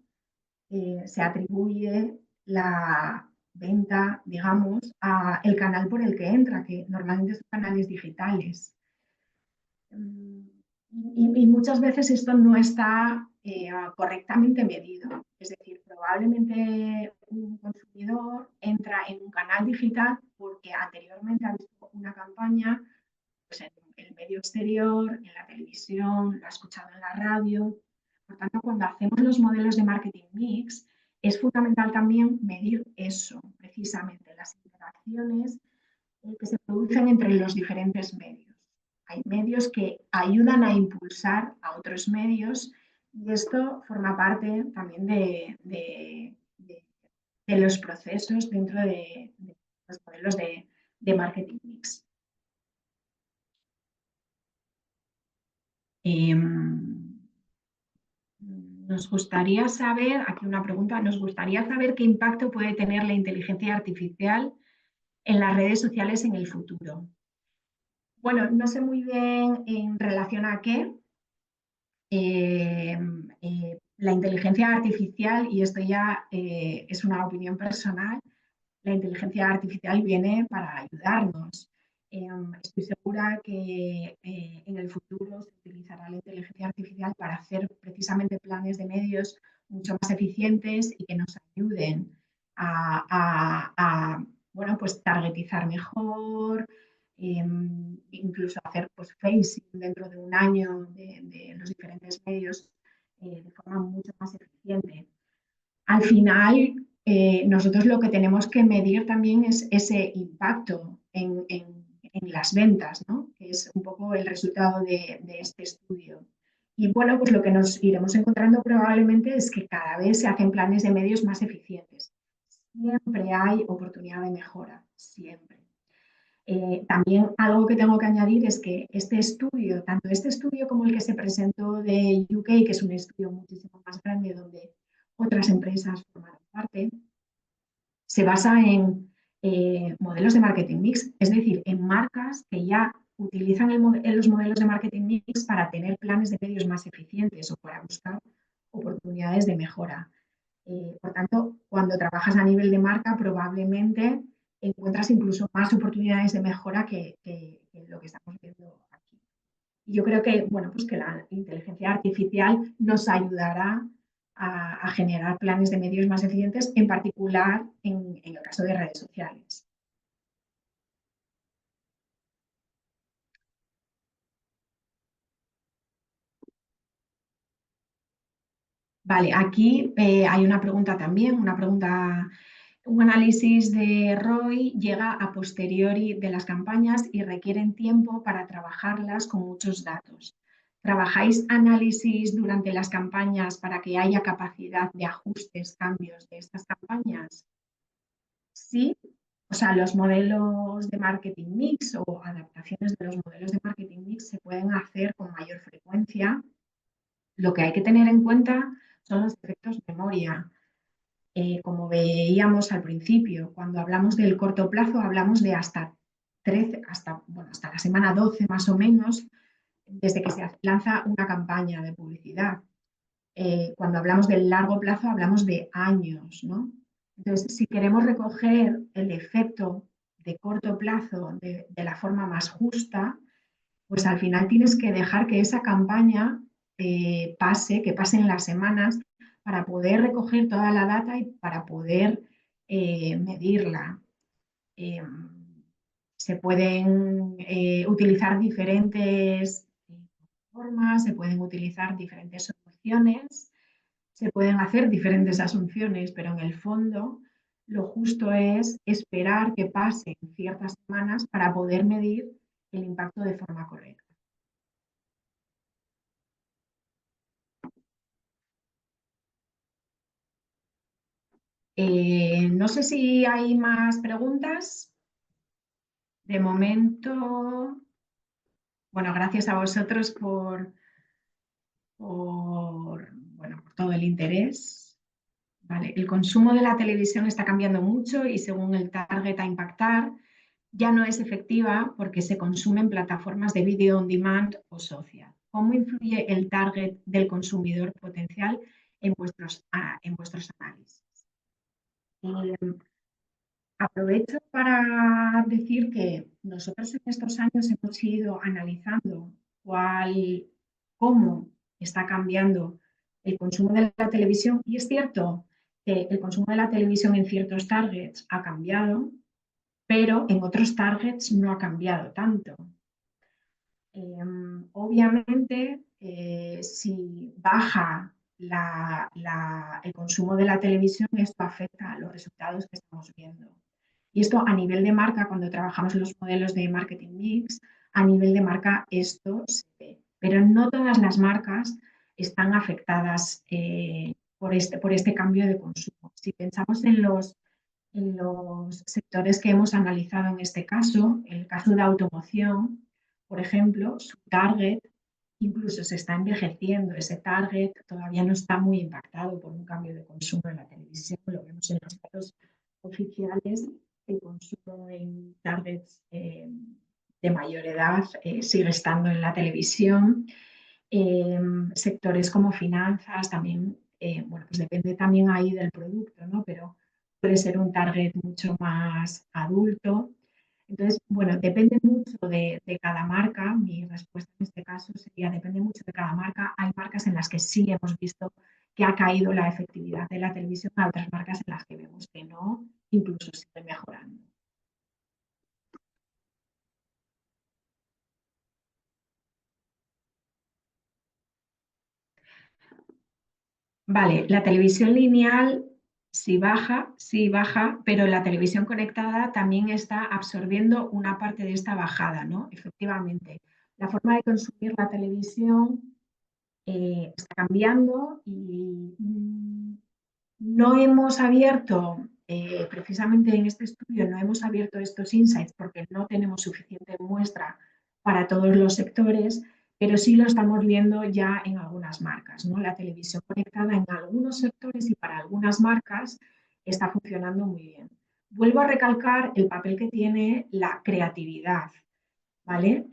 Speaker 2: se atribuye la venta, digamos, al canal por el que entra, que normalmente son canales digitales. Y muchas veces esto no está correctamente medido. Es decir, probablemente un consumidor entra en un canal digital porque anteriormente ha visto una campaña pues, en el medio exterior, en la televisión, lo ha escuchado en la radio. Por tanto, cuando hacemos los modelos de marketing mix, es fundamental también medir eso, precisamente las interacciones que se producen entre los diferentes medios. Hay medios que ayudan a impulsar a otros medios y esto forma parte también de los procesos dentro de los modelos de marketing mix. Nos gustaría saber, aquí una pregunta, nos gustaría saber qué impacto puede tener la inteligencia artificial en las redes sociales en el futuro. Bueno, no sé muy bien en relación a qué. La inteligencia artificial, y esto ya es una opinión personal, la inteligencia artificial viene para ayudarnos. Estoy segura que en el futuro se utilizará la inteligencia artificial para hacer precisamente planes de medios mucho más eficientes y que nos ayuden a bueno, pues targetizar mejor, incluso hacer pues, facing dentro de un año de los diferentes medios de forma mucho más eficiente. Al final, nosotros lo que tenemos que medir también es ese impacto en las ventas, ¿no? Que es un poco el resultado de este estudio. Y bueno, pues lo que nos iremos encontrando probablemente es que cada vez se hacen planes de medios más eficientes. Siempre hay oportunidad de mejora, siempre. También algo que tengo que añadir es que este estudio, tanto este estudio como el que se presentó de UK, que es un estudio muchísimo más grande donde otras empresas formaron parte, se basa en modelos de marketing mix, es decir, en marcas que ya utilizan los modelos de marketing mix para tener planes de medios más eficientes o para buscar oportunidades de mejora. Por tanto, cuando trabajas a nivel de marca, probablemente encuentras incluso más oportunidades de mejora que lo que estamos viendo aquí. Y yo creo que, bueno, pues que la inteligencia artificial nos ayudará a generar planes de medios más eficientes, en particular en el caso de redes sociales. Vale, aquí hay una pregunta también, un análisis de ROI llega a posteriori de las campañas y requieren tiempo para trabajarlas con muchos datos. ¿Trabajáis análisis durante las campañas para que haya capacidad de ajustes, cambios de estas campañas? Sí, o sea, los modelos de marketing mix o adaptaciones de los modelos de marketing mix se pueden hacer con mayor frecuencia. Lo que hay que tener en cuenta son los efectos de memoria. Como veíamos al principio, cuando hablamos del corto plazo, hablamos de hasta 13, hasta la semana 12 más o menos, desde que se lanza una campaña de publicidad. Cuando hablamos del largo plazo, hablamos de años, ¿no? Entonces, si queremos recoger el efecto de corto plazo de la forma más justa, pues al final tienes que dejar que esa campaña que pasen las semanas para poder recoger toda la data y para poder medirla. Eh, Se pueden utilizar diferentes formas, se pueden utilizar diferentes soluciones, se pueden hacer diferentes asunciones, pero en el fondo lo justo es esperar que pasen ciertas semanas para poder medir el impacto de forma correcta. No sé si hay más preguntas. De momento, bueno, gracias a vosotros bueno, por todo el interés. Vale, el consumo de la televisión está cambiando mucho y según el target a impactar, ya no es efectiva porque se consume en plataformas de video on demand o social. ¿Cómo influye el target del consumidor potencial en vuestros análisis? Aprovecho para decir que nosotros en estos años hemos ido analizando cómo está cambiando el consumo de la televisión y es cierto que el consumo de la televisión en ciertos targets ha cambiado, pero en otros targets no ha cambiado tanto. Obviamente, si baja el consumo de la televisión, esto afecta a los resultados que estamos viendo. Y esto a nivel de marca, cuando trabajamos los modelos de marketing mix, a nivel de marca esto se ve. Pero no todas las marcas están afectadas por este cambio de consumo. Si pensamos en los sectores que hemos analizado en este caso, el caso de automoción, por ejemplo, su target incluso se está envejeciendo ese target, todavía no está muy impactado por un cambio de consumo en la televisión. Lo vemos en los datos oficiales, el consumo en targets de mayor edad sigue estando en la televisión. Sectores como finanzas también, bueno, pues depende también ahí del producto, ¿no? Pero puede ser un target mucho más adulto. Entonces, bueno, depende mucho de cada marca. Mi respuesta en este caso sería, depende mucho de cada marca. Hay marcas en las que sí hemos visto que ha caído la efectividad de la televisión, hay otras marcas en las que vemos que no, incluso sigue mejorando. Vale, la televisión lineal sí baja, pero la televisión conectada también está absorbiendo una parte de esta bajada, ¿no? Efectivamente, la forma de consumir la televisión está cambiando y no hemos abierto, precisamente en este estudio, no hemos abierto estos insights porque no tenemos suficiente muestra para todos los sectores, pero sí lo estamos viendo ya en algunas marcas, ¿no? La televisión conectada en algunos sectores y para algunas marcas está funcionando muy bien. Vuelvo a recalcar el papel que tiene la creatividad, ¿vale?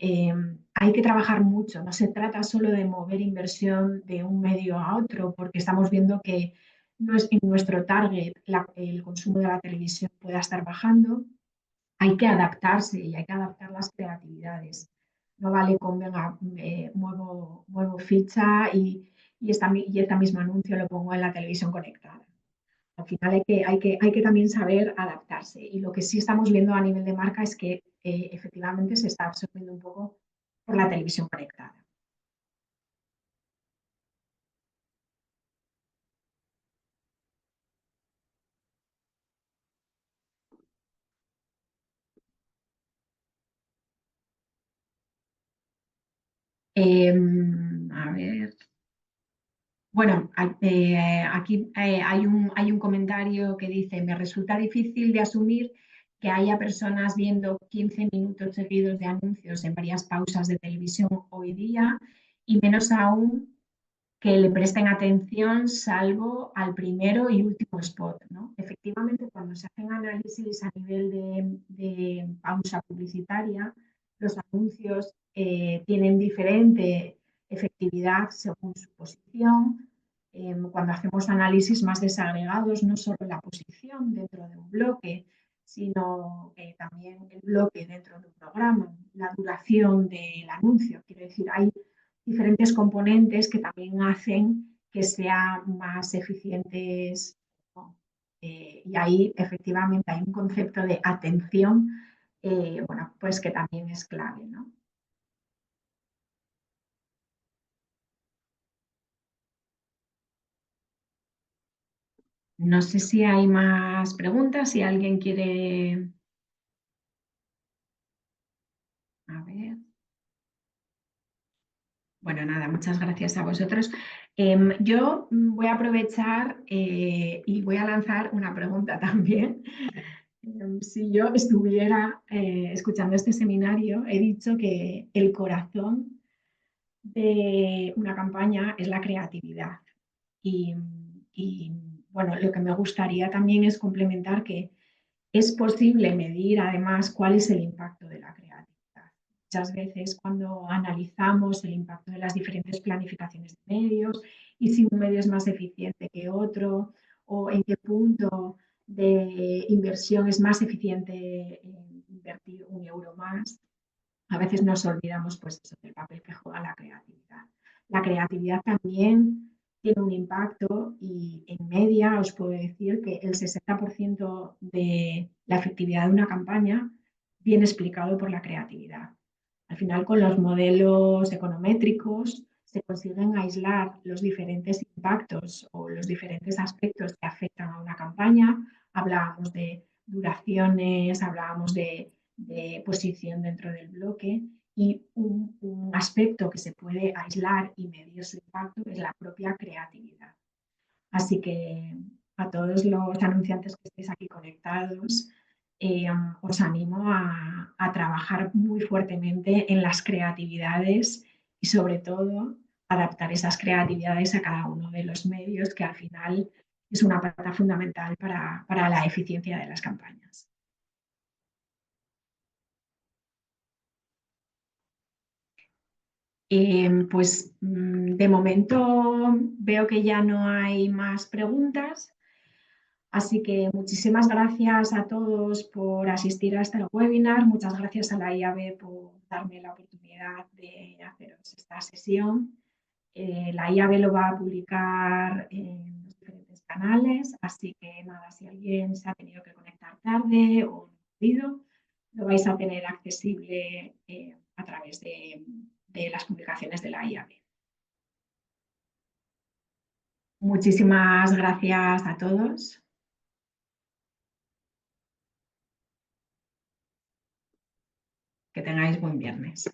Speaker 2: Hay que trabajar mucho, no se trata solo de mover inversión de un medio a otro, porque estamos viendo que en nuestro target el consumo de la televisión pueda estar bajando, hay que adaptarse y hay que adaptar las creatividades. No vale con, venga, muevo ficha y este mismo anuncio lo pongo en la televisión conectada. Al final hay que también saber adaptarse. Y lo que sí estamos viendo a nivel de marca es que efectivamente se está absorbiendo un poco por la televisión conectada. A ver. Bueno, aquí hay un comentario que dice, me resulta difícil de asumir que haya personas viendo 15 minutos seguidos de anuncios en varias pausas de televisión hoy día y menos aún que le presten atención salvo al primero y último spot, ¿no? Efectivamente, cuando se hacen análisis a nivel de pausa publicitaria, los anuncios tienen diferente efectividad según su posición. Cuando hacemos análisis más desagregados, no solo la posición dentro de un bloque, sino también el bloque dentro de un programa, la duración del anuncio. Quiero decir, hay diferentes componentes que también hacen que sean más eficientes, ¿no? Y ahí efectivamente hay un concepto de atención, bueno, pues que también es clave, ¿no? No sé si hay más preguntas, si alguien quiere... A ver. Bueno, nada, muchas gracias a vosotros. Yo voy a aprovechar y voy a lanzar una pregunta también. Si yo estuviera escuchando este seminario, he dicho que el corazón de una campaña es la creatividad. Y, y, bueno, lo que me gustaría también es complementar que es posible medir además cuál es el impacto de la creatividad. Muchas veces cuando analizamos el impacto de las diferentes planificaciones de medios y si un medio es más eficiente que otro o en qué punto de inversión es más eficiente invertir un euro más, a veces nos olvidamos pues eso, del papel que juega la creatividad. La creatividad también tiene un impacto y en media os puedo decir que el 60% de la efectividad de una campaña viene explicado por la creatividad. Al final, con los modelos econométricos se consiguen aislar los diferentes impactos o los diferentes aspectos que afectan a una campaña. Hablábamos de duraciones, hablábamos de posición dentro del bloque y un aspecto que se puede aislar y medir su impacto es la propia creatividad. Así que a todos los anunciantes que estéis aquí conectados, os animo a trabajar muy fuertemente en las creatividades y sobre todo adaptar esas creatividades a cada uno de los medios, que al final es una pata fundamental para la eficiencia de las campañas. Pues de momento veo que ya no hay más preguntas, así que muchísimas gracias a todos por asistir a este webinar. Muchas gracias a la IAB por darme la oportunidad de haceros esta sesión. La IAB lo va a publicar en los diferentes canales, así que nada, si alguien se ha tenido que conectar tarde o no ha podido, lo vais a tener accesible a través de las publicaciones de la IAB. Muchísimas gracias a todos. Que tengáis buen viernes.